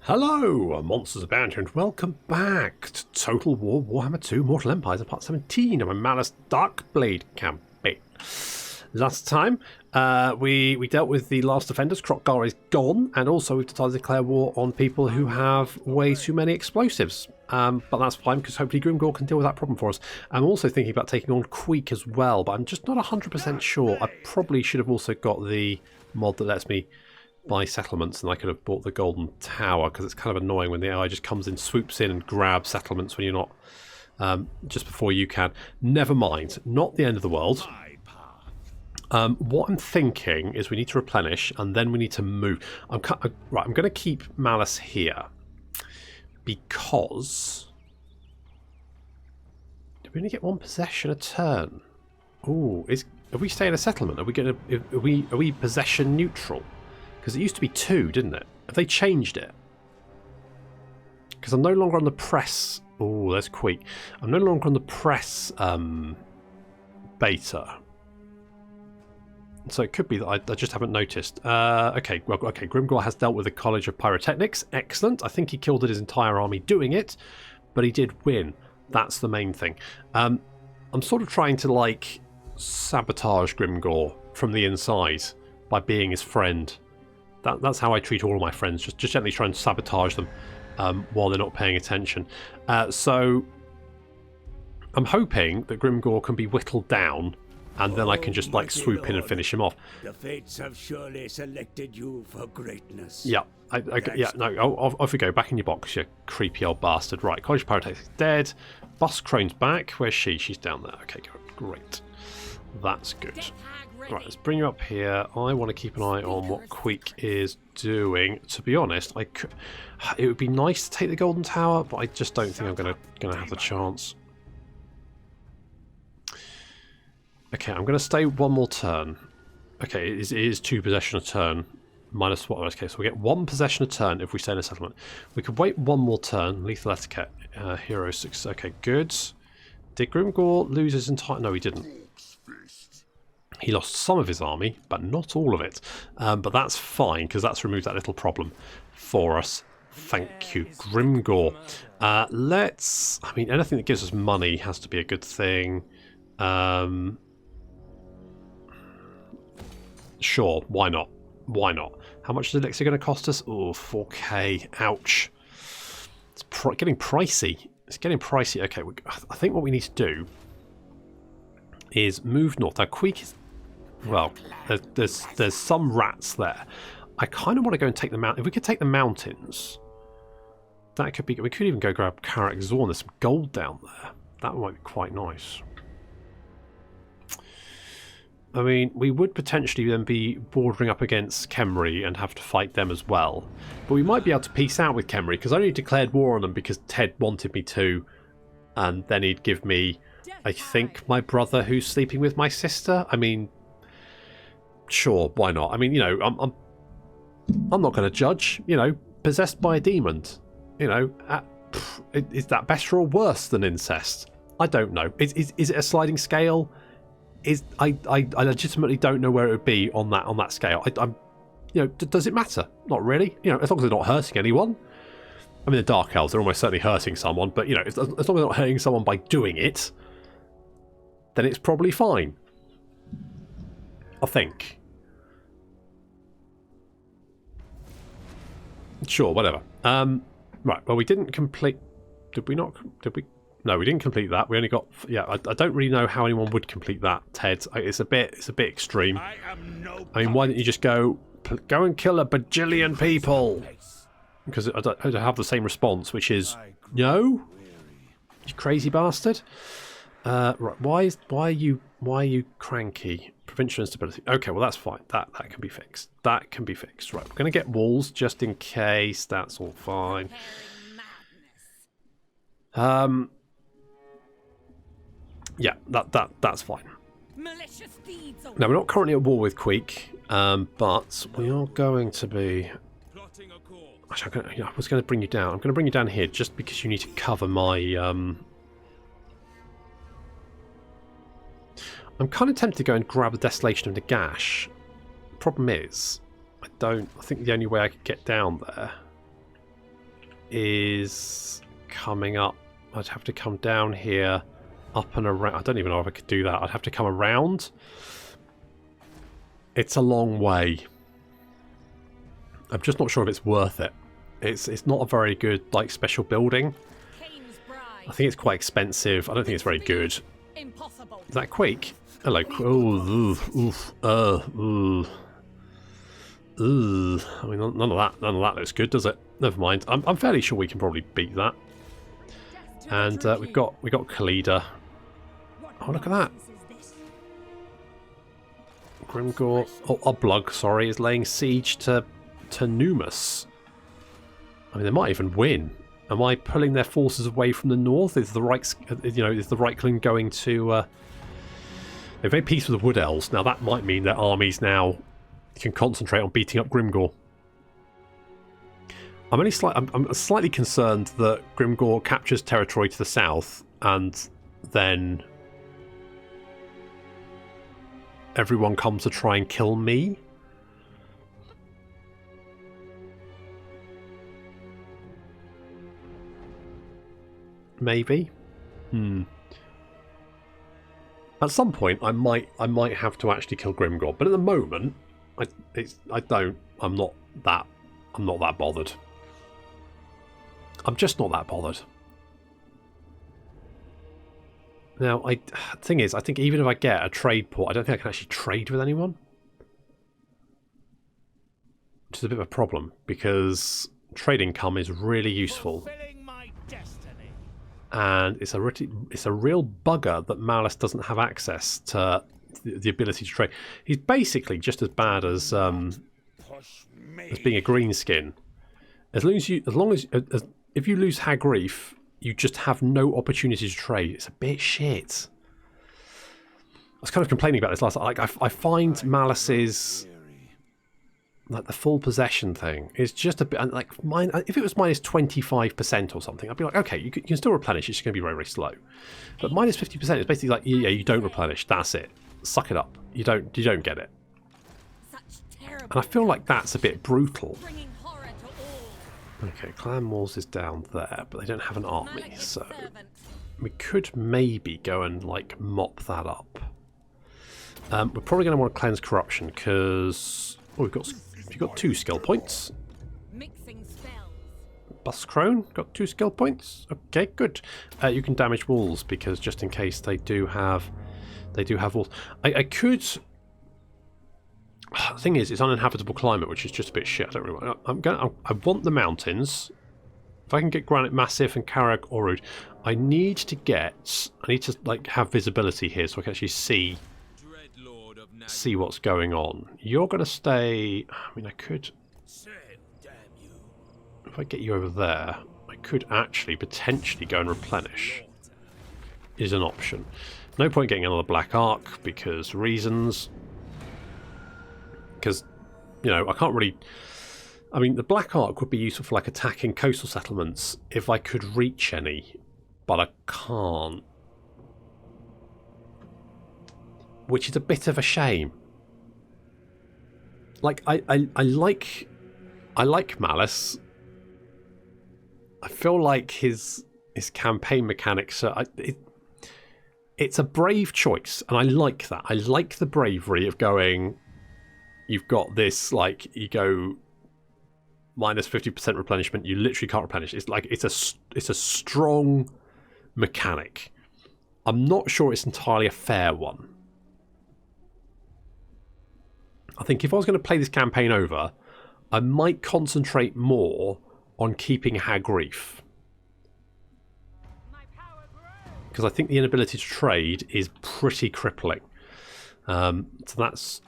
Hello, MonstersAbound, and welcome back to Total War Warhammer 2 Mortal Empires of Part 17 of a Malus Darkblade Campaign. Last time, we dealt with the last offenders. Krokgar is gone, and also we've decided to declare war on people who have way too many explosives. But that's fine, because hopefully Grimgor can deal with that problem for us. I'm also thinking about taking on Queek as well, but I'm just not 100% sure. I probably should have also got the mod that lets me buy settlements, and I could have bought the Golden Tower, because it's kind of annoying when the AI just comes in, swoops in and grabs settlements when you're not, just before you can. Never mind, not the end of the world. What I'm thinking is we need to replenish, and then we need to move. I'm going to keep Malus here, because do we only get one possession a turn? Oh, are we staying in a settlement? Are we going to? Are we possession neutral? Because it used to be 2, didn't it? Have they changed it? Because I'm no longer on the press. Oh, there's Queek. I'm no longer on the press beta. So it could be that I just haven't noticed. Okay, Grimgor has dealt with the College of Pyrotechnics. Excellent. I think he killed his entire army doing it, but he did win. That's the main thing. I'm sort of trying to, like, sabotage Grimgor from the inside by being his friend. That's how I treat all of my friends. Just gently try and sabotage them while they're not paying attention. So I'm hoping that Grimgor can be whittled down, and then I can just like swoop in and finish him off. The fates have surely selected you for greatness. Yeah, off we go. Back in your box, you creepy old bastard. Right, College of Pyrotechnics is dead. Bus Crone's back. Where's she? She's down there. Okay, great. That's good. Right, let's bring you up here. I want to keep an eye on what Queek is doing. To be honest, it would be nice to take the Golden Tower, but I just don't think I'm gonna have the chance. Okay, I'm going to stay one more turn. Okay, it is 2 possession a turn. Minus what? Okay, so we get 1 possession a turn if we stay in a settlement. We could wait 1 more turn. Lethal etiquette. Hero 6. Okay, good. Did Grimgor lose his entire... No, he didn't. He lost some of his army, but not all of it. But that's fine, because that's removed that little problem for us. Thank you, Grimgor. I mean, anything that gives us money has to be a good thing. Sure, why not? Why not? How much is Elixir going to cost us? Oh, 4k. Ouch. It's getting pricey. It's getting pricey. Okay, I think what we need to do is move north. Now, Queek is... Well, there's some rats there. I kind of want to go and take the mountain. If we could take the mountains, that could be... We could even go grab Karak Zorn. There's some gold down there. That might be quite nice. I mean, we would potentially then be bordering up against Khemri and have to fight them as well. But we might be able to peace out with Khemri, because I only declared war on them because Ted wanted me to. And then he'd give me, I think, my brother who's sleeping with my sister. I mean, sure, why not? I mean, you know, I'm not going to judge. You know, possessed by a demon. You know, is that better or worse than incest? I don't know. Is it a sliding scale? I legitimately don't know where it would be on that scale. I'm, you know, does it matter? Not really. You know, as long as they're not hurting anyone. I mean, the Dark Elves, they're almost certainly hurting someone, but you know, as long as they're not hurting someone by doing it, then it's probably fine. I think. Sure, whatever. Right. Well, we didn't complete. Did we not? Did we? No, we didn't complete that. We only got... Yeah, I don't really know how anyone would complete that, Ted. It's a bit extreme. I mean, why don't you just go and kill a bajillion people? Because I don't have the same response, which is no, you crazy bastard. Right, why are you cranky? Provincial instability. Okay, well that's fine. That can be fixed. That can be fixed. Right, we're going to get walls just in case. That's all fine. Yeah, that's fine. Now, we're not currently at war with Queek, but we are going to be... Actually, I was going to bring you down. I'm going to bring you down here just because you need to cover my... I'm kind of tempted to go and grab the Desolation of Nagash. Problem is, I think the only way I could get down there is coming up. I'd have to come down here, up and around. I don't even know if I could do that. I'd have to come around. It's a long way. I'm just not sure if it's worth it. It's not a very good like special building. I think it's quite expensive. I don't think it's very good. Impossible. Is that Queek? Hello. Oh, oof. I mean, none of that looks good, does it? Never mind. I'm fairly sure we can probably beat that. And we got Khalida. Oh, look at that. Grimgor, Oblug, sorry, is laying siege to Numus. I mean, they might even win. Am I pulling their forces away from the north? Is the Reichling going to? They've made peace with the Wood Elves. Now that might mean their armies now can concentrate on beating up Grimgor. I'm slightly concerned that Grimgor captures territory to the south and then everyone comes to try and kill me. Maybe. At some point, I might have to actually kill Grimgor, but at the moment, I'm not that bothered. I'm just not that bothered. Now, thing is, I think even if I get a trade port, I don't think I can actually trade with anyone. Which is a bit of a problem, because trade income is really useful. And it's a real bugger that Malus doesn't have access to the ability to trade. He's basically just as bad as being a greenskin. As long as if you lose Hagrif, you just have no opportunity to trade. It's a bit shit. I was kind of complaining about this last night. Like, I find Malus's like the full possession thing is just a bit like mine. If it was minus 25% or something, I'd be like, okay, you can still replenish. It's just going to be very, very slow. But minus 50% is basically like, yeah, you don't replenish. That's it. Suck it up. You don't get it. And I feel like that's a bit brutal. Okay, Clan Mors is down there, but they don't have an army, so we could maybe go and like mop that up. We're probably going to want to cleanse corruption because you've got 2 skill points. Buscrone got 2 skill points. Okay, good. You can damage walls because just in case they do have walls. I could. The thing is, it's uninhabitable climate, which is just a bit shit. I don't really want. I want the mountains. If I can get Granite Massif and Karag Orud, I need to like have visibility here so I can actually see what's going on. You're going to stay. I mean, I could. If I get you over there, I could actually potentially go and replenish. Is an option. No point getting another Black Arc because reasons. Because, I can't really... I mean, the Black Arc would be useful for, like, attacking coastal settlements if I could reach any, but I can't. Which is a bit of a shame. Like, I like Malus. I feel like his campaign mechanics are... it's a brave choice, and I like that. I like the bravery of going... You've got this, like, you go minus 50% replenishment. You literally can't replenish. It's like it's a strong mechanic. I'm not sure it's entirely a fair one. I think if I was going to play this campaign over, I might concentrate more on keeping Hagrif. Because I think the inability to trade is pretty crippling. So that's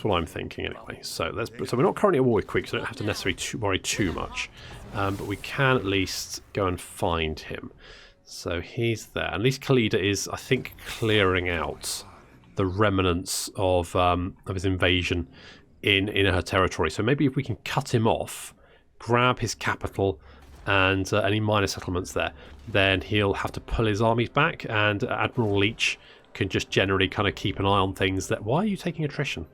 what I'm thinking anyway. So we're not currently at war with Queek, so I don't have to necessarily worry too much. But we can at least go and find him. So he's there. At least Khalida is, I think, clearing out the remnants of his invasion in her territory. So maybe if we can cut him off, grab his capital and any minor settlements there, then he'll have to pull his armies back, and Admiral Leech can just generally kind of keep an eye on things. Why are you taking attrition?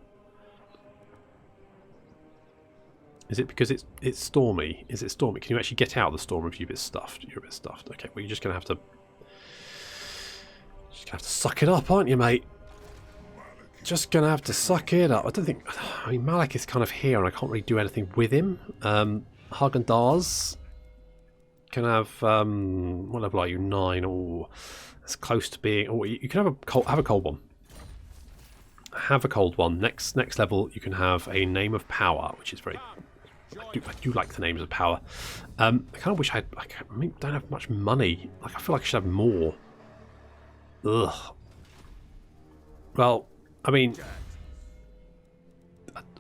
Is it because it's stormy? Is it stormy? Can you actually get out of the storm if you're a bit stuffed? You're a bit stuffed. Okay, well you're just gonna have to suck it up, aren't you, mate? Just gonna have to suck it up. I mean, Malik is kind of here, and I can't really do anything with him. Haagen-Dazs can have what level are you? 9. Oh, that's close to being. Oh, you can have a cold one. Have a cold one. Next level, you can have a name of power, which is very. I do like the names of power. I kind of wish I don't have much money. Like I feel like I should have more. Ugh. Well, I mean,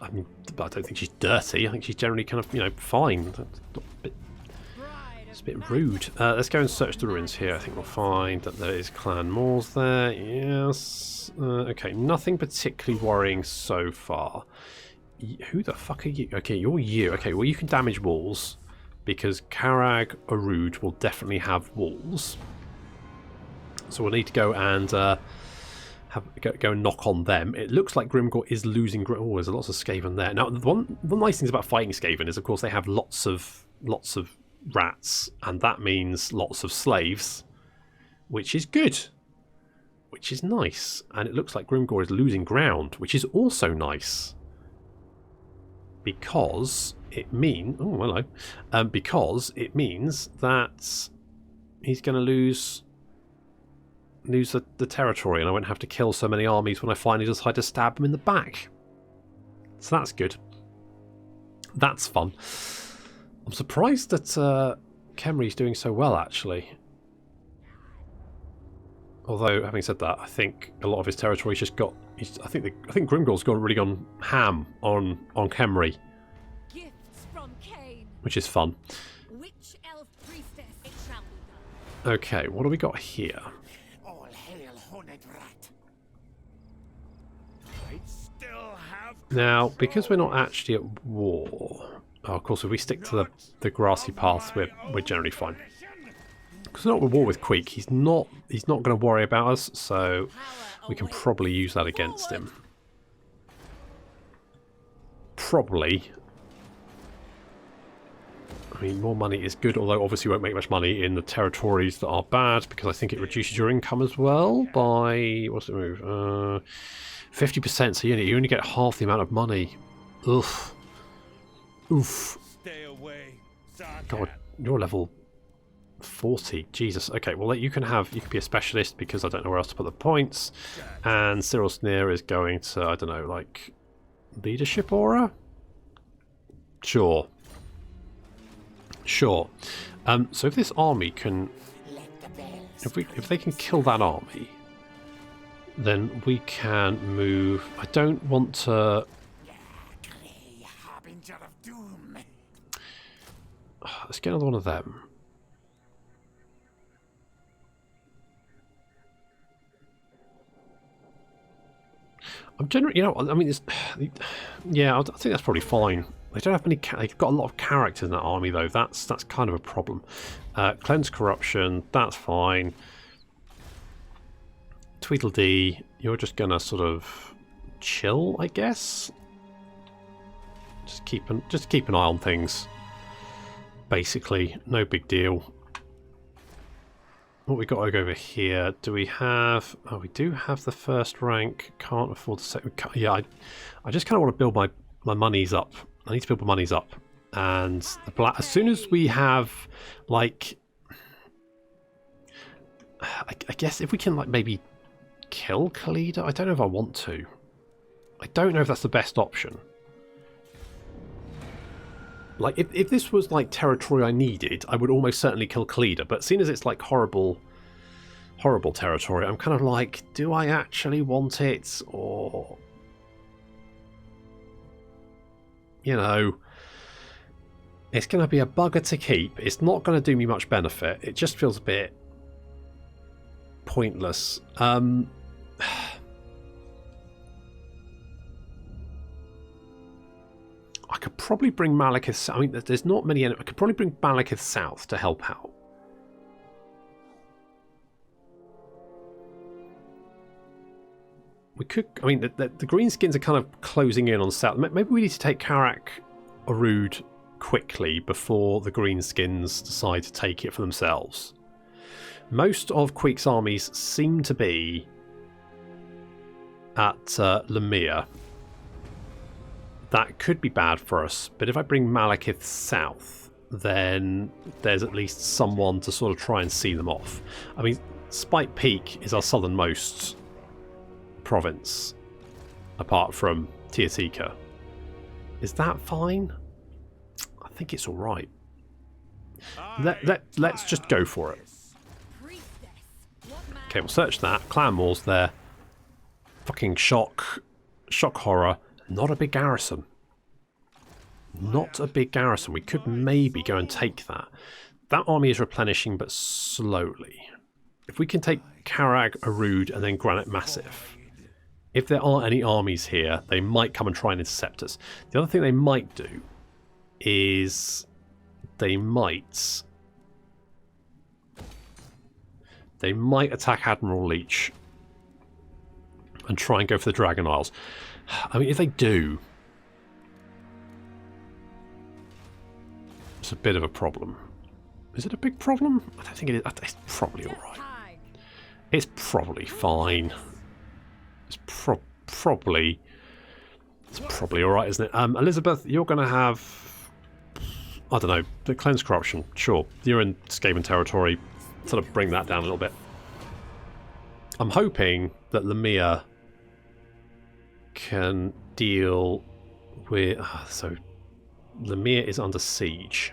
I don't think she's dirty. I think she's generally kind of fine. It's a bit rude. Let's go and search the ruins here. I think we'll find that there is Clan Mors there. Yes. Okay, nothing particularly worrying so far. Who the fuck are you? Okay, you're you. Okay, well you can damage walls because Karag Arud will definitely have walls. So we'll need to go and go and knock on them. It looks like Grimgor is losing. Oh, there's lots of Skaven there. Now, one of the nice things about fighting Skaven is, of course, they have lots of rats, and that means lots of slaves, which is good, which is nice. And it looks like Grimgor is losing ground, which is also nice. Because it means because it means that he's going to lose the territory, and I won't have to kill so many armies when I finally decide to stab him in the back. So that's good. That's fun. I'm surprised that Khemri's doing so well, actually. Although, having said that, I think a lot of his territory's just got. I think Grimgor's really gone ham on Khemri, which is fun. Which elf priestess it shall be done. Okay, what do we got here? All hail Horned Rat. I still have Now, because we're not actually at war. Oh, of course, if we stick to the grassy paths, we're generally fine. Because we're not at war with Queek, he's not going to worry about us, so we can probably use that against him. Probably. I mean, more money is good, although obviously you won't make much money in the territories that are bad, because I think it reduces your income as well by, what's it move? 50%, so you only get half the amount of money. Oof. Oof. Stay away, God, you're level 40. Jesus. Okay, well you can be a specialist because I don't know where else to put the points. And Cyril Sneer is going to, I don't know, like leadership aura? Sure. Sure. So if this army can, if they can kill that army, then we can move. I don't want to. Let's get another one of them. I'm generally, I mean, yeah, I think that's probably fine. They don't have many. They've got a lot of characters in that army, though. That's kind of a problem. Cleanse corruption. That's fine. Tweedledee, you're just gonna sort of chill, I guess. Just keep an eye on things. Basically, no big deal. What we got over here? Do we have? Oh, we do have the first rank. Can't afford the second. Yeah, I just kind of want to build my monies up. I need to build my monies up, and as soon as we have, like, I guess if we can, like, maybe kill Khalida. I don't know if I want to. I don't know if that's the best option. Like, if this was, like, territory I needed, I would almost certainly kill Khalida. But seeing as it's, like, horrible territory, I'm kind of like, do I actually want it? Or, it's going to be a bugger to keep. It's not going to do me much benefit. It just feels a bit pointless. I could probably bring Malekith. I mean, there's not many enemies. I could probably bring Malekith south to help out. We could. I mean, the greenskins are kind of closing in on south. Maybe we need to take Karak Arud quickly before the Greenskins decide to take it for themselves. Most of Queek's armies seem to be at Lemire. That could be bad for us, but if I bring Malekith south, then there's at least someone to sort of try and see them off. I mean, Spike Peak is our southernmost province, apart from Teotihuacan. Is that fine? I think it's alright. Let's just go for it. Okay, we'll search that. Clan Mors there. Fucking shock horror. Not a big garrison. Not a big garrison. We could maybe go and take that. That army is replenishing, but slowly. If we can take Karag, Arud, and then Granite Massif. If there aren't any armies here, they might come and try and intercept us. The other thing they might do is they might attack Admiral Leech and try and go for the Dragon Isles. I mean, if they do, it's a bit of a problem. Is it a big problem? I don't think it is. It's probably alright. It's probably fine. It's probably alright, isn't it? Elizabeth, you're going to have, I don't know, the Cleanse Corruption. Sure, you're in Skaven territory. Sort of bring that down a little bit. I'm hoping that Lemire can deal with... so, Lemire is under siege.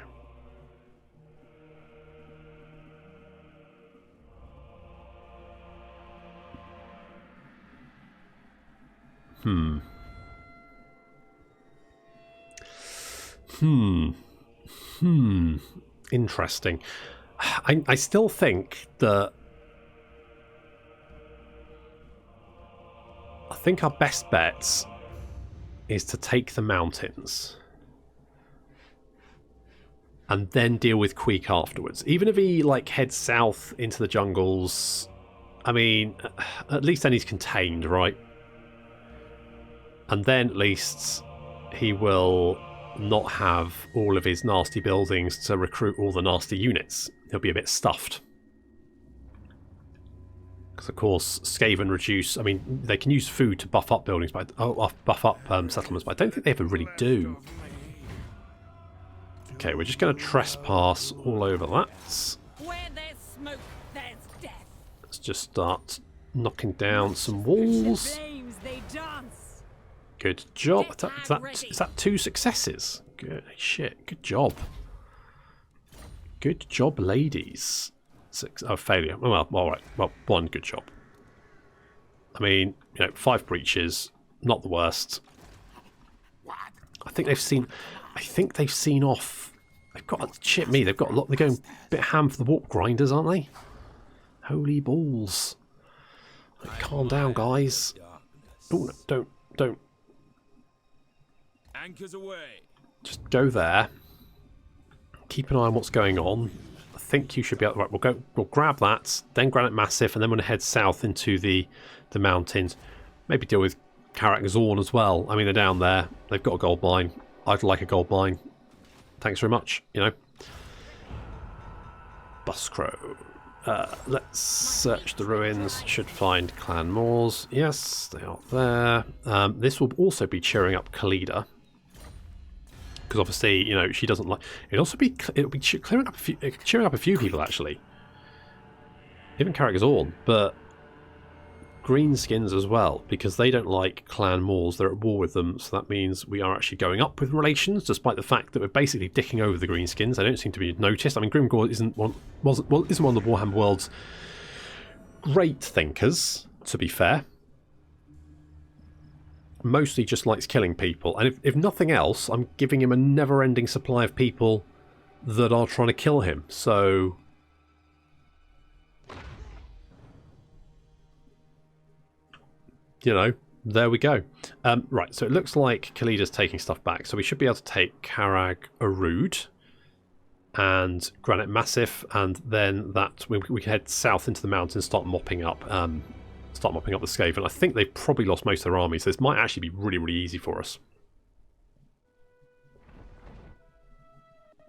Interesting. I still think that... I think our best bets is to take the mountains and then deal with Queek afterwards. Even if he like heads south into the jungles, I mean, at least then he's contained, right? And then at least he will not have all of his nasty buildings to recruit all the nasty units. He'll be a bit stuffed. Because of course, Skaven reduce... I mean, they can use food to buff up buildings, but buff up settlements, but I don't think they ever really do. Okay, we're just going to trespass all over that. Where there's smoke, there's death. Let's just start knocking down some walls. Flames, they dance. Good job. Is that 2 successes? Good shit. Good job. Good job, ladies. Failure. Oh, well, all right. Well, 1 good job. I mean, 5 breaches, not the worst. I think they've seen off. They've got shit. Me, they've got a lot. They're going a bit ham for the warp grinders, aren't they? Holy balls! Like, calm down, guys. Ooh, don't. Anchors away. Just go there. Keep an eye on what's going on. I think you should be able to... Right, we'll grab that, then Granite Massif, and then we're going to head south into the mountains. Maybe deal with Karak Zorn as well. I mean, they're down there. They've got a gold mine. I'd like a gold mine. Thanks very much, Buscrow. Let's search the ruins. Should find Clan Mors. Yes, they are there. This will also be cheering up Khalida. Because obviously, she doesn't like... It'll be cheering up a few people, actually. Even Karak Zorn, but Greenskins as well, because they don't like Clan Mors. They're at war with them, so that means we are actually going up with relations, despite the fact that we're basically dicking over the Greenskins. They don't seem to be noticed. I mean, Grimgor isn't one of the Warhammer world's great thinkers, to be fair. Mostly just likes killing people, and if nothing else, I'm giving him a never-ending supply of people that are trying to kill him, so... there we go. Right, so it looks like Khalida's taking stuff back, so we should be able to take Karag Arud and Granite Massif, and then we can head south into the mountains, start mopping up the Skaven. I think they've probably lost most of their army, so this might actually be really, really easy for us.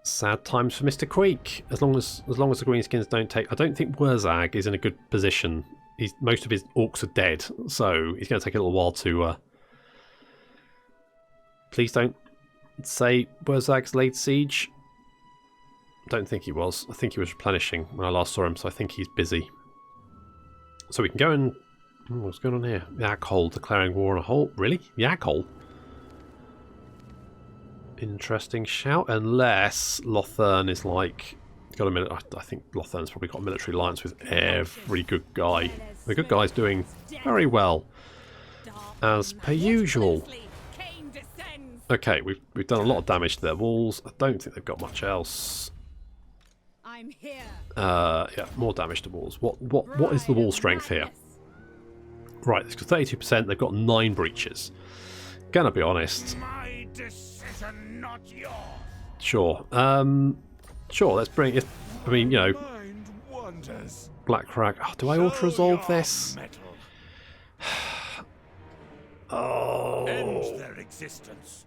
Sad times for Mr. Queek. As long as the greenskins don't take... I don't think Wurzag is in a good position. Most of his orcs are dead, so he's going to take a little while to... Please don't say Wurzag's laid siege. Don't think he was. I think he was replenishing when I last saw him, so I think he's busy. So we can go and... what's going on here? Yaghol declaring war on a whole... Really? Yaghol? Interesting shout, unless Lothern is like... Got a minute. I think Lothern's probably got a military alliance with every good guy. The good guy's doing very well, as per usual. Okay, we've done a lot of damage to their walls. I don't think they've got much else. I'm here. Yeah, more damage to walls. What is the wall strength here? Right, it's got 32%. They've got 9 breaches. Gonna be honest. My decision, not yours. Sure. Sure, let's bring it. I mean, you know, Black Crag. Oh, do I auto-resolve this? Oh. End their existence.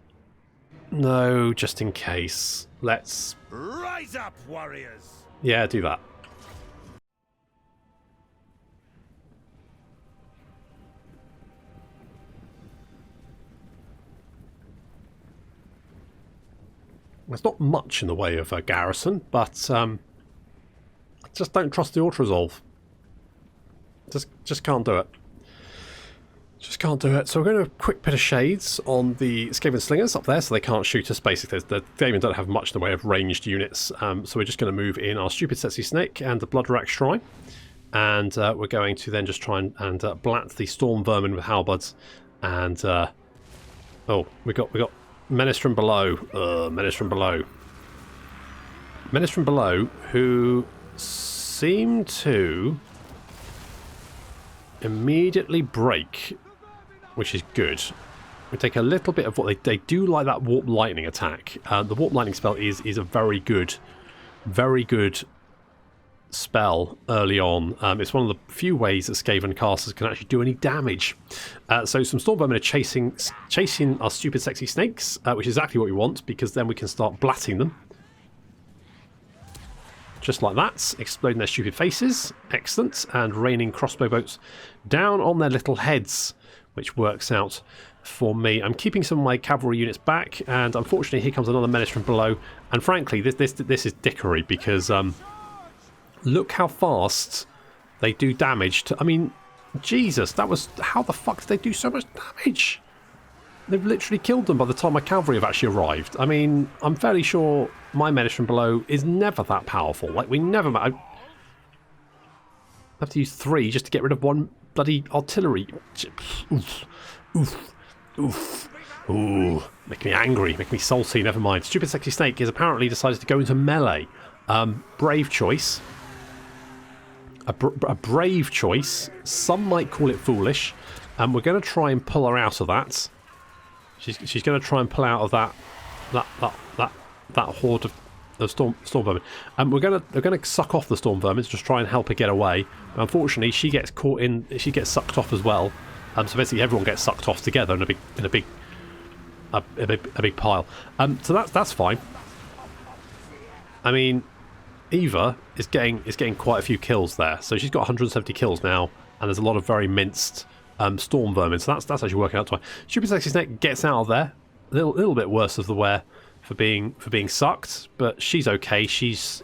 No, just in case. Let's... Rise up, warriors. Yeah, do that. There's not much in the way of a garrison, but just don't trust the auto-resolve. Just can't do it. Just can't do it. So we're going to a quick bit of shades on the Skaven Slingers up there, so they can't shoot us. Basically, the Skaven don't have much in the way of ranged units, so we're just going to move in our Stupid Sexy Snake and the Bloodrack Shrine, and we're going to then just try and blat the Storm Vermin with halberds, and oh, we got Menace from below. Menace from below. Menace from below, who seem to immediately break, which is good. We take a little bit of what they do like that Warp Lightning attack. The Warp Lightning spell is a very good spell early on. It's one of the few ways that Skaven casters can actually do any damage. So some Storm Vermin are chasing our Stupid Sexy Snakes, which is exactly what we want, because then we can start blatting them. Just like that, exploding their stupid faces. Excellent. And raining crossbow bolts down on their little heads, which works out for me. I'm keeping some of my cavalry units back, and unfortunately here comes another menace from below. And frankly, this is dickery, because look how fast they do damage to... I mean, Jesus, that was... How the fuck did they do so much damage? They've literally killed them by the time my cavalry have actually arrived. I mean, I'm fairly sure my menace from below is never that powerful. Like, we never... I have to use 3 just to get rid of 1 bloody artillery. Oof. Oof. Oof. Ooh. Make me angry. Make me salty. Never mind. Stupid Sexy Snake has apparently decided to go into melee. Brave choice. A brave choice. Some might call it foolish. And we're going to try and pull her out of that. She's going to try and pull out of that horde of storm vermin. And we're going to suck off the storm vermin to just try and help her get away. But unfortunately, she gets caught in. She gets sucked off as well. So basically, everyone gets sucked off together in a big pile. So that's fine. I mean, Eva is getting quite a few kills there. So she's got 170 kills now, and there's a lot of very minced storm vermin. So that's actually working out fine. Stupid Sexy Snake gets out of there. A little bit worse of the wear for being sucked, but she's okay. She's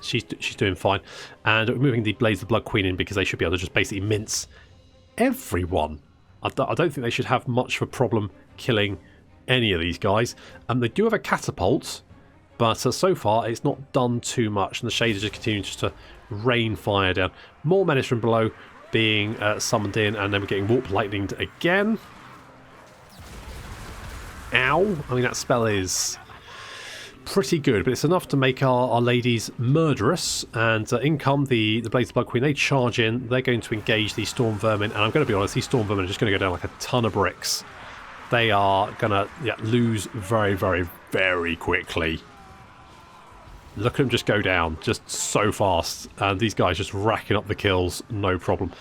doing fine. And we're moving the Blades of Blood Queen in because they should be able to just basically mince everyone. I don't think they should have much of a problem killing any of these guys. They do have a catapult, but so far it's not done too much, and the shades are just continuing just to rain fire down. More menace from below being summoned in, and then we're getting warp lightninged again. Ow! I mean, that spell is pretty good, but it's enough to make our ladies murderous. And in come the Blades of Blood Queen. They charge in. They're going to engage these storm vermin, and I'm going to be honest, these storm vermin are just going to go down like a ton of bricks. They are going to lose very, very, very quickly. Look at them just go down, just so fast. And these guys just racking up the kills, no problem.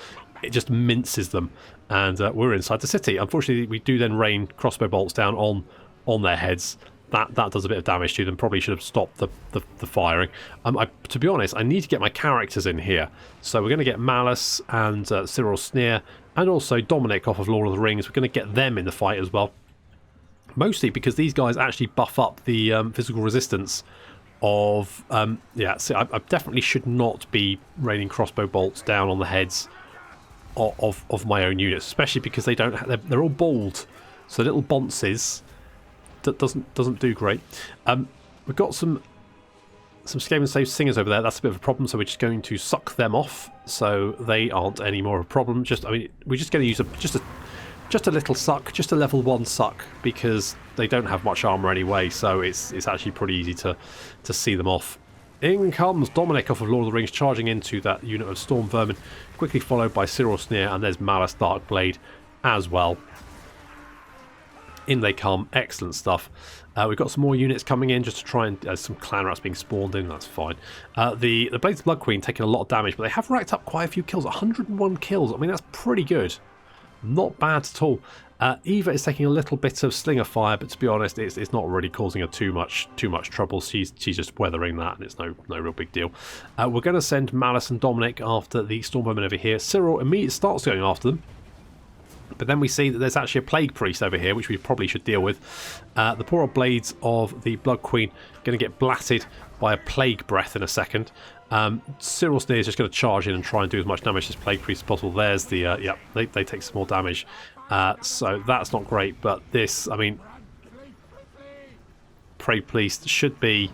It just minces them. And we're inside the city. Unfortunately, we do then rain crossbow bolts down on their heads. that does a bit of damage to them. Probably should have stopped the firing. To be honest, I need to get my characters in here. So we're going to get Malus and Cyril Sneer, and also Dominic off of Lord of the Rings. We're going to get them in the fight as well. Mostly because these guys actually buff up the physical resistance of... yeah, so I definitely should not be raining crossbow bolts down on the heads of my own units, especially because they don't. They're all bald, so little bonces. That doesn't do great. We've got some Skaven Save Singers over there. That's a bit of a problem, so we're just going to suck them off, so they aren't any more of a problem. I mean, we're just going to use just a little suck, just a level 1 suck, because they don't have much armor anyway. So it's actually pretty easy to see them off. In comes Dominic off of Lord of the Rings, charging into that unit of Storm Vermin, quickly followed by Cyril Sneer, and there's Malus Darkblade as well. In they come. Excellent stuff. We've got some more units coming in just to try and... some clan rats being spawned in. That's fine. The Blades of Blood Queen taking a lot of damage, but they have racked up quite a few kills. 101 kills. I mean, that's pretty good. Not bad at all. Eva is taking a little bit of slinger fire, but to be honest, it's not really causing her too much trouble. She's just weathering that, and it's no real big deal. We're going to send Malus and Dominic after the Stormwoman over here. Cyril immediately starts going after them. But then we see that there's actually a Plague Priest over here, which we probably should deal with. The poor old Blades of the Blood Queen going to get blatted by a Plague Breath in a second. Cyril Sneer is just going to charge in and try and do as much damage as Plague Priest as possible. There's the... yeah, they take some more damage. So that's not great, but this, I mean... Plague Priest should be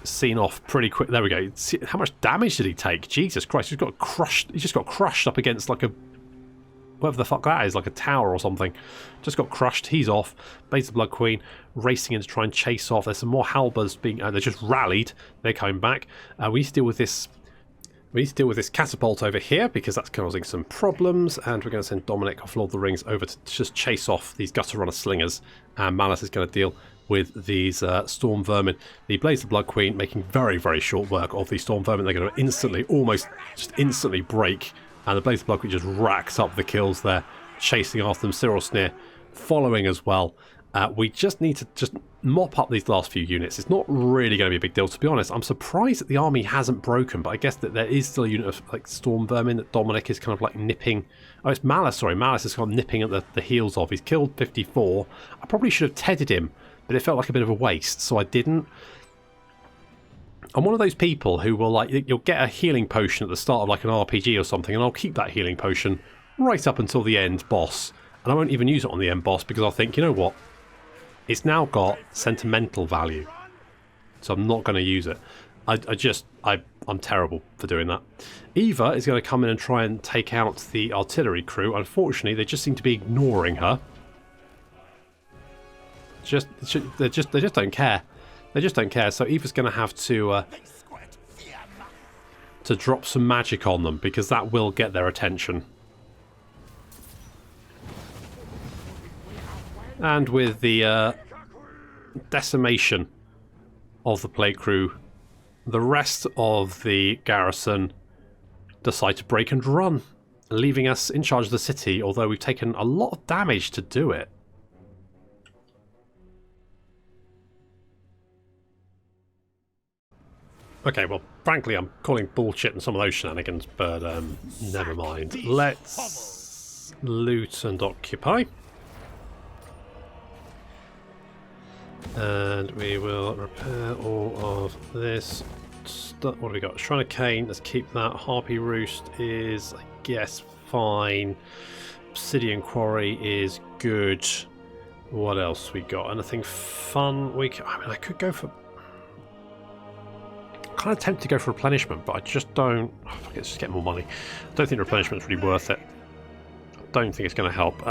seen off pretty quick. There we go. See, how much damage did he take? Jesus Christ, he's got crushed. He just got crushed up against like a... whatever the fuck that is, like a tower or something. Just got crushed. He's off. Blades of Blood Queen racing in to try and chase off. There's some more halberds being... they just rallied. They're coming back. We need to deal with this... We need to deal with this catapult over here because that's causing some problems, and we're going to send Dominic off Lord of the Rings over to just chase off these gutter runner slingers, and Malus is going to deal with these Storm Vermin. The Blades of Blood Queen making very, very short work of these Storm Vermin. They're going to instantly, almost just instantly break, and the Blades of Blood Queen just racks up the kills there, chasing after them. Cyril Sneer following as well. We just need to just mop up these last few units. It's not really going to be a big deal, to be honest. I'm surprised that the army hasn't broken, but I guess that there is still a unit of like Storm Vermin that Dominic is kind of like nipping. Oh, it's Malus, sorry. Malus is kind of nipping at the heels of. He's killed 54. I probably should have tedded him, but it felt like a bit of a waste, so I didn't. I'm one of those people who will, like, you'll get a healing potion at the start of like an RPG or something, and I'll keep that healing potion right up until the end boss, and I won't even use it on the end boss because I'll think, you know what? It's now got sentimental value, so I'm not going to use it. I'm terrible for doing that. Eva is going to come in and try and take out the artillery crew. Unfortunately, they just seem to be ignoring her. They just don't care. They just don't care. So Eva's going to have to drop some magic on them because that will get their attention. And with the decimation of the plague crew, the rest of the garrison decide to break and run, leaving us in charge of the city, although we've taken a lot of damage to do it. Okay, well, frankly, I'm calling bullshit on some of those shenanigans, but never mind. Let's loot and occupy. And we will repair all of this stuff. What have we got? Shrine of Cain, let's keep that. Harpy Roost is, I guess, fine. Obsidian Quarry is good. What else we got? Anything fun? I mean, I could go for... I'm kind of tempted to go for replenishment, but I just don't... Oh, let's just get more money. I don't think replenishment's really worth it. I don't think it's going to help.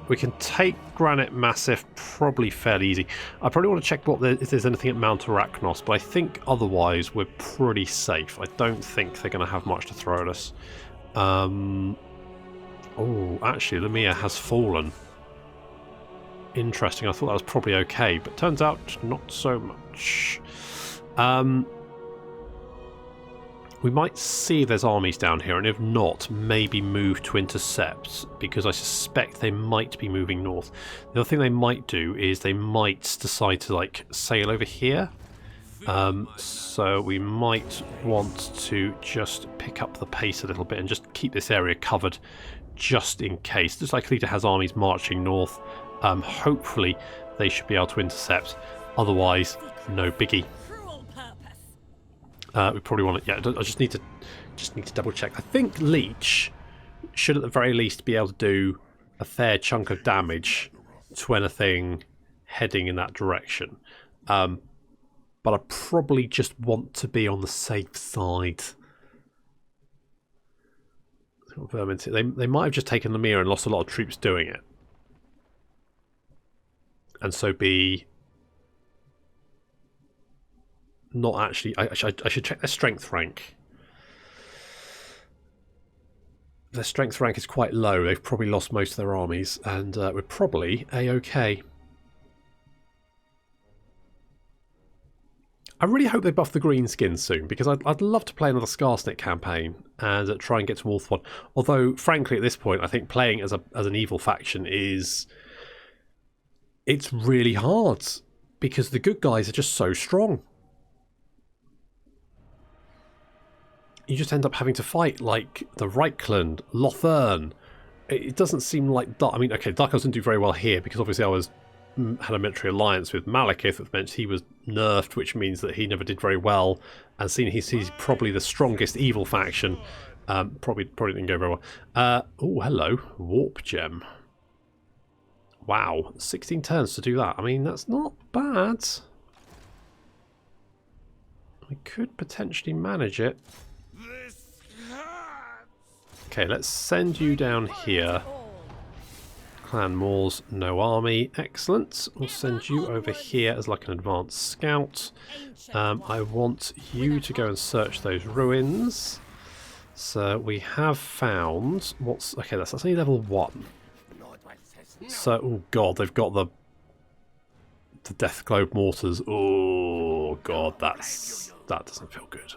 We can take Granite Massif probably fairly easy. I probably want to check if there's anything at Mount Arachnos, but I think otherwise we're pretty safe. I don't think they're going to have much to throw at us. Oh, actually, Lemire has fallen. Interesting. I thought that was probably okay, but turns out not so much. We might see if there's armies down here, and if not, maybe move to intercept, because I suspect they might be moving north. The other thing they might do is they might decide to like sail over here. So we might want to just pick up the pace a little bit and just keep this area covered just in case. Looks like Leader has armies marching north. Hopefully they should be able to intercept. Otherwise, no biggie. We probably want to. Yeah, I just need to double check. I think Leech should at the very least be able to do a fair chunk of damage to anything heading in that direction. But I probably just want to be on the safe side. They might have just taken the mirror and lost a lot of troops doing it, and so be not actually. I should check their strength rank. Their strength rank is quite low. They've probably lost most of their armies, and we're probably a-okay. I really hope they buff the greenskins soon, because I'd love to play another Skarsnik campaign and try and get to Wolfwad. Although, frankly, at this point, I think playing as an evil faction it's really hard, because the good guys are just so strong. You just end up having to fight like the Reichland, Lothern. It doesn't seem like I mean, okay, Dark Elves didn't do very well here because obviously I had a military alliance with Malekith, which meant he was nerfed, which means that he never did very well. And seeing he's probably the strongest evil faction, probably didn't go very well. Oh, hello, Warp Gem. Wow, 16 turns to do that. I mean, that's not bad. I could potentially manage it. Okay, let's send you down here. Clan Mors, no army. Excellent. We'll send you over here as like an advanced scout. I want you to go and search those ruins. So we have found what's okay. That's only level 1. So oh god, they've got the Death Globe mortars. Oh god, that doesn't feel good.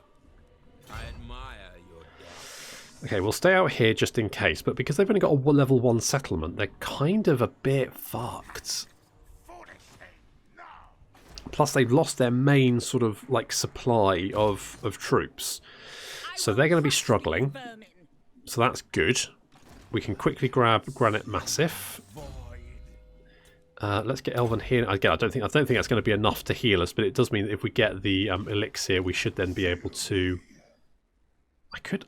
Okay, we'll stay out here just in case, but because they've only got a level 1 settlement, they're kind of a bit fucked. Plus, they've lost their main sort of like supply of troops, so they're going to be struggling. So that's good. We can quickly grab Granite Massif. Let's get Elven here again. I don't think that's going to be enough to heal us, but it does mean that if we get the elixir, we should then be able to.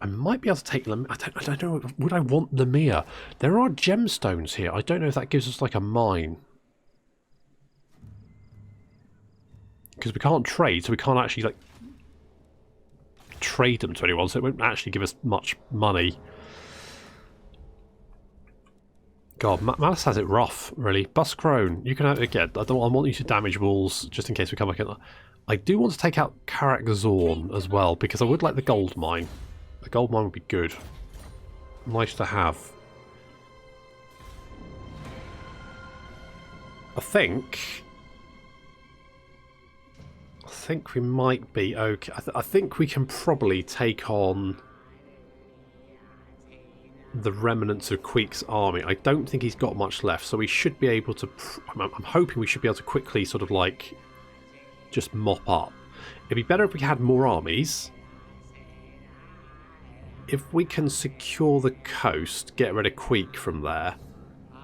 I might be able to take them. I don't know. Would I want Lemire? There are gemstones here. I don't know if that gives us like a mine. Because we can't trade, so we can't actually like trade them to anyone, so it won't actually give us much money. God, Malus has it rough, really. Buscrone, you can have again. I want you to damage walls just in case we come back in. I do want to take out Karak Zorn as well, because I would like the gold mine. The gold mine would be good. Nice to have. I think we might be okay. I think we can probably take on the remnants of Queek's army. I don't think he's got much left, so we should be able to. I'm hoping we should be able to quickly sort of like just mop up. It'd be better if we had more armies. If we can secure the coast, get rid of Queek from there,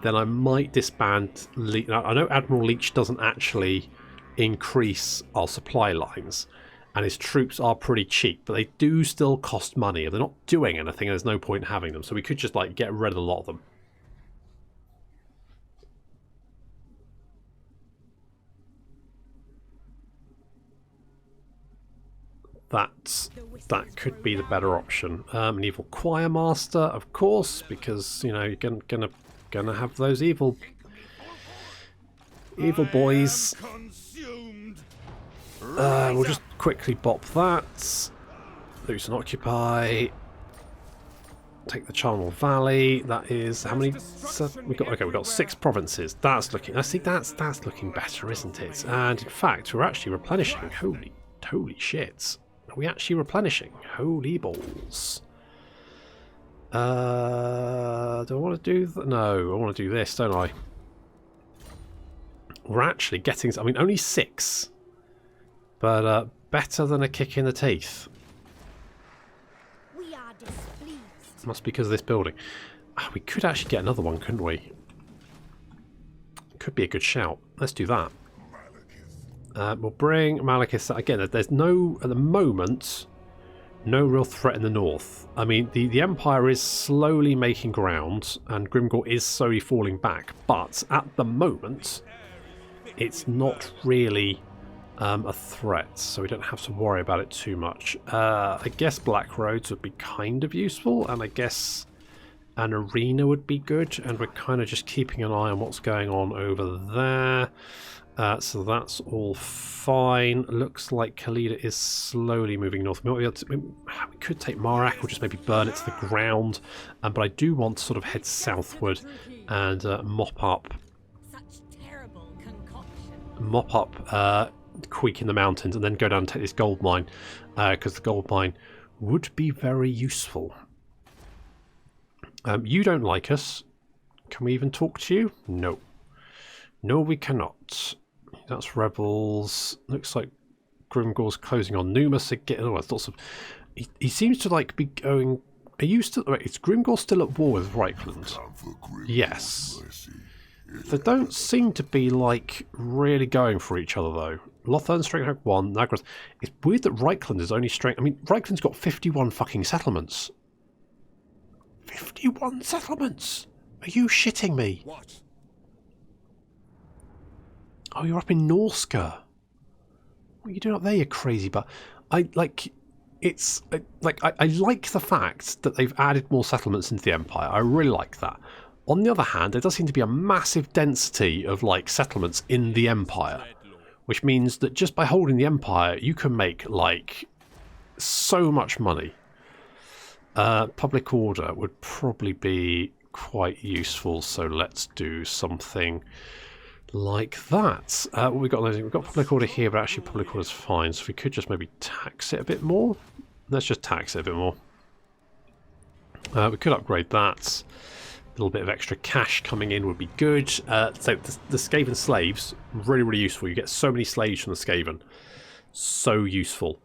then I might disband Leech. Now, I know Admiral Leech doesn't actually increase our supply lines, and his troops are pretty cheap, but they do still cost money. If they're not doing anything, there's no point in having them. So we could just like get rid of a lot of them. That could be the better option. An evil choir master, of course, because you know you're gonna have those evil boys. We'll just quickly bop that. Loose and occupy. Take the Charnel Valley. That is how many? We got. Okay, we've got 6 provinces. That's looking. I think that's looking better, isn't it? And in fact, we're actually replenishing. Holy shit! Are we actually replenishing? Holy balls. Do I want to do that? No, I want to do this, don't I? We're actually getting... I mean, only 6. But better than a kick in the teeth. We are displeased. Must be because of this building. We could actually get another one, couldn't we? Could be a good shout. Let's do that. We'll bring Malekith. Again, there's no, at the moment, no real threat in the north. I mean, the Empire is slowly making ground, and Grimgor is slowly falling back. But at the moment, it's not really a threat, so we don't have to worry about it too much. I guess Black Roads would be kind of useful, and I guess an arena would be good, and we're kind of just keeping an eye on what's going on over there. So that's all fine. Looks like Khalida is slowly moving north. We could take Marak or just maybe burn it to the ground, but I do want to sort of head southward and mop up Queek in the mountains, and then go down and take this gold mine, because the gold mine would be very useful. You don't like us. Can we even talk to you? No. No, we cannot. That's rebels. Looks like Grimgor's closing on Numus again. Oh, I thought some... He seems to like be going... Are you still... Wait, is Grimgor still at war with Reichland? Yes. They don't seem to be like really going for each other though. Lothern strength rank 1, Nagras. It's weird that Reichland is only strength... I mean, Reichland's got 51 fucking settlements. 51 settlements? Are you shitting me? What? Oh, you're up in Norska. What are you doing up there, you crazy but I like it's like I like the fact that they've added more settlements into the Empire. I really like that. On the other hand, there does seem to be a massive density of like settlements in the Empire, which means that just by holding the Empire you can make like so much money. Public order would probably be quite useful, so let's do something like that. What we got? We've got public order here, but actually public order is fine, so we could just maybe tax it a bit more. Let's just tax it a bit more. We could upgrade that. A little bit of extra cash coming in would be good. So the Skaven slaves, really, really useful. You get so many slaves from the Skaven. So useful.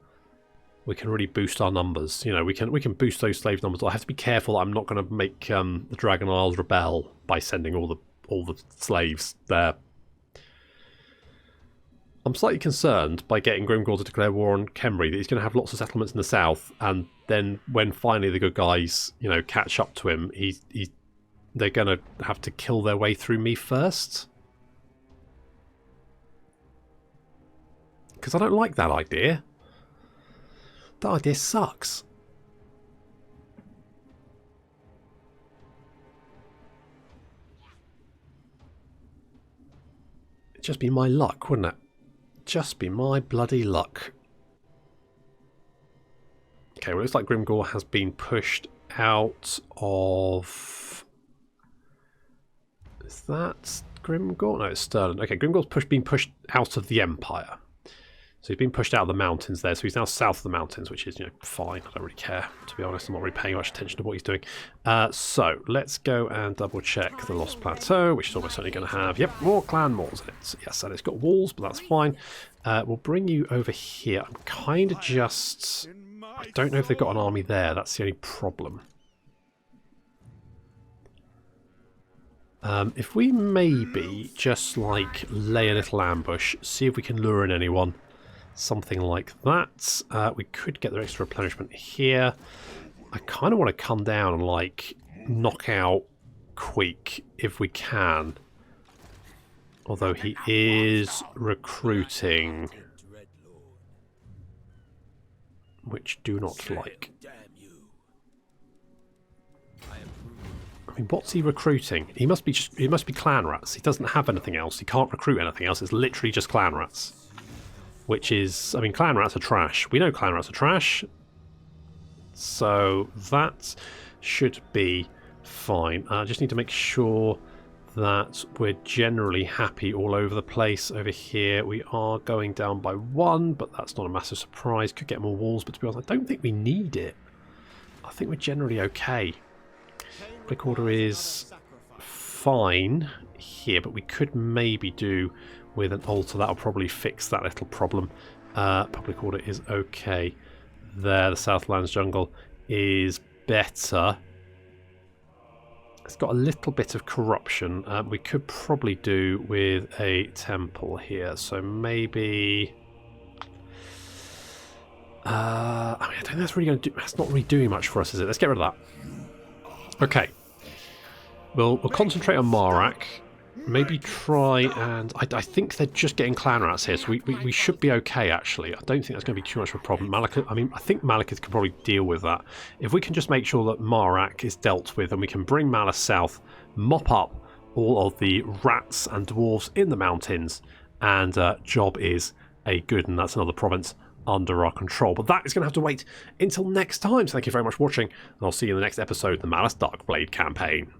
We can really boost our numbers. You know, we can boost those slave numbers. I have to be careful that I'm not going to make the Dragon Isles rebel by sending all the slaves there. I'm slightly concerned by getting Grimgor to declare war on Khemri that he's going to have lots of settlements in the south, and then when finally the good guys, you know, catch up to him, they're going to have to kill their way through me first. Because I don't like that idea. That idea sucks. It'd just be my luck, wouldn't it? Just be my bloody luck. Okay, well, it looks like Grimgor has been pushed out of... Is that Grimgor? No, it's Stirland. Okay, Grimgor's been pushed out of the Empire. So he's been pushed out of the mountains there, so he's now south of the mountains, which is, you know, fine. I don't really care, to be honest. I'm not really paying much attention to what he's doing. So let's go and double check the Lost Plateau, which is almost certainly going to have, yep, more Clan Mors in it. Yes, and it's got walls, but that's fine. We'll bring you over here. I'm kind of just... I don't know if they've got an army there. That's the only problem. If we maybe just, like, lay a little ambush, see if we can lure in anyone. Something like that. We could get the extra replenishment here. I kind of want to come down and like knock out Queek if we can. Although he is recruiting, which do not like. I mean, what's he recruiting? He must be clan rats. He doesn't have anything else. He can't recruit anything else. It's literally just clan rats. Which is, I mean, clan rats are trash. We know clan rats are trash. So that should be fine. I just need to make sure that we're generally happy all over the place. Over here we are going down by 1, but that's not a massive surprise. Could get more walls, but to be honest, I don't think we need it. I think we're generally okay. Public order is fine here, but we could maybe do with an altar. That'll probably fix that little problem. Public order is okay there. The Southlands jungle is better. It's got a little bit of corruption. We could probably do with a temple here, so maybe I mean, I don't think that's really going to do. That's not really doing much for us, is it? Let's get rid of that. Okay, we'll concentrate on Marak. Maybe try and I think they're just getting clan rats here, so we should be okay. Actually, I don't think that's going to be too much of a problem. I think Malekith can probably deal with that if we can just make sure that Marak is dealt with, and we can bring Malus south, mop up all of the rats and dwarves in the mountains, and job is a good, and that's another province under our control. But that is going to have to wait until next time. So thank you very much for watching, and I'll see you in the next episode of the Malus Darkblade Campaign.